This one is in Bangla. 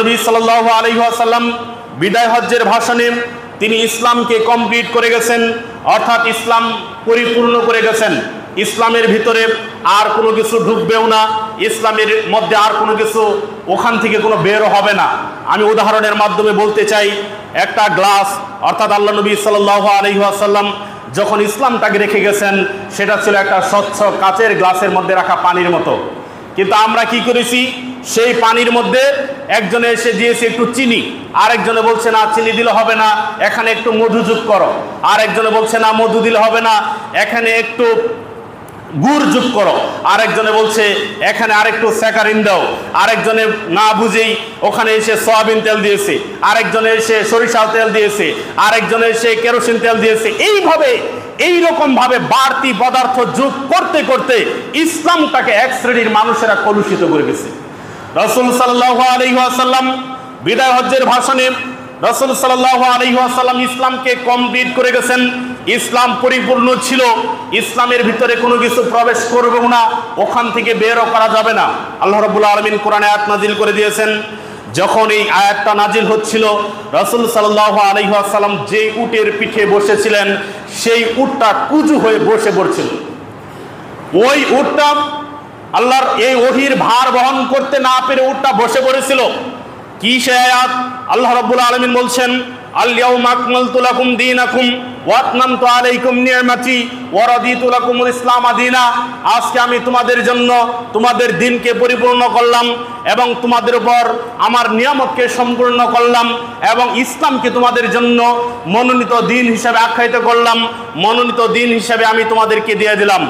নবী সাল্লাল্লাহু আলাইহি ওয়াসাল্লাম বিদায় হজ্জের ভাষণে তিনি ইসলামকে কমপ্লিট করে গেছেন, অর্থাৎ ইসলাম পরিপূর্ণ করে গেছেন। ইসলামের ভিতরে আর কোনো কিছু ঢুকবেও না, ইসলামের মধ্যে আর কোনো কিছু ওখান থেকে কোনো বেরও হবে না। আমি উদাহরণের মাধ্যমে বলতে চাই, একটা গ্লাস, অর্থাৎ আল্লাহ নবী সাল্লাল্লাহু আলাইহি ওয়াসাল্লাম যখন ইসলামটাকে রেখে গেছেন সেটা ছিল একটা স্বচ্ছ কাচের গ্লাসের মধ্যে রাখা পানির মতো। কিন্তু আমরা কি করেছি, সেই পানির মধ্যে একজনে এসে দিয়েছে একটু চিনি, আরেকজনে বলছে না চিনি দিলে হবে না, এখানে একটু মধু যোগ করো, আরেকজনে বলছে না মধু দিলে হবে না, এখানে একটু গুড় যোগ করো, আরেকজনে বলছে এখানে আরেকটু স্যাকারিন দাও, আরেকজনে না বুঝেই ওখানে এসে সয়াবিন তেল দিয়েছে, আরেকজনে এসে সরিষা তেল দিয়েছে, আরেকজনে এসে কেরোসিন তেল দিয়েছে। এইভাবে এইরকম ভাবে বাড়তি পদার্থ যোগ করতে করতে ইসলামটাকে এক শ্রেণীর মানুষেরা কলুষিত করে গেছে। রাসূল সাল্লাল্লাহু আলাইহি ওয়াসাল্লাম বিদায় হজ্জের ভাষণে রাসূল সাল্লাল্লাহু আলাইহি ওয়াসাল্লাম ইসলামকে কমপ্লিট করে গেছেন। ইসলাম পরিপূর্ণ ছিল, ইসলামের ভিতরে কোনো কিছু প্রবেশ করবে না, ওখান থেকে বেরও করা যাবে না। আল্লাহ রাব্বুল আলামিন কোরআনে আয়াত নাজিল করে দিয়েছেন। যখন এই আয়াতটা নাজিল হচ্ছিল, রাসূল সাল্লাল্লাহু আলাইহি ওয়াসাল্লাম যে উটের পিঠে বসেছিলেন সেই উটটা কুজু হয়ে বসে পড়ছিল। ওই উটটা আল্লাহর এই ওহীর ভার বহন করতে না পেরে উটটা বসে পড়েছিল। কি সে আয়াত? আল্লাহ রাব্বুল আলামিন বলছেন, আল ইয়াউমা আকমালতু লাকুম দীনাকুম ওয়া আতমামতু আলাইকুম নি'মাতি ওয়া রাদিতু লাকুমুল ইসলাম দীনা। আজকে আমি তোমাদের জন্য তোমাদের দিনকে পরিপূর্ণ করলাম এবং তোমাদের উপর আমার নিয়ামতকে সম্পূর্ণ করলাম এবং ইসলামকে তোমাদের জন্য মনোনীত দিন হিসেবে আখ্যায়িত করলাম, মনোনীত দিন হিসেবে আমি তোমাদেরকে দিয়ে দিলাম।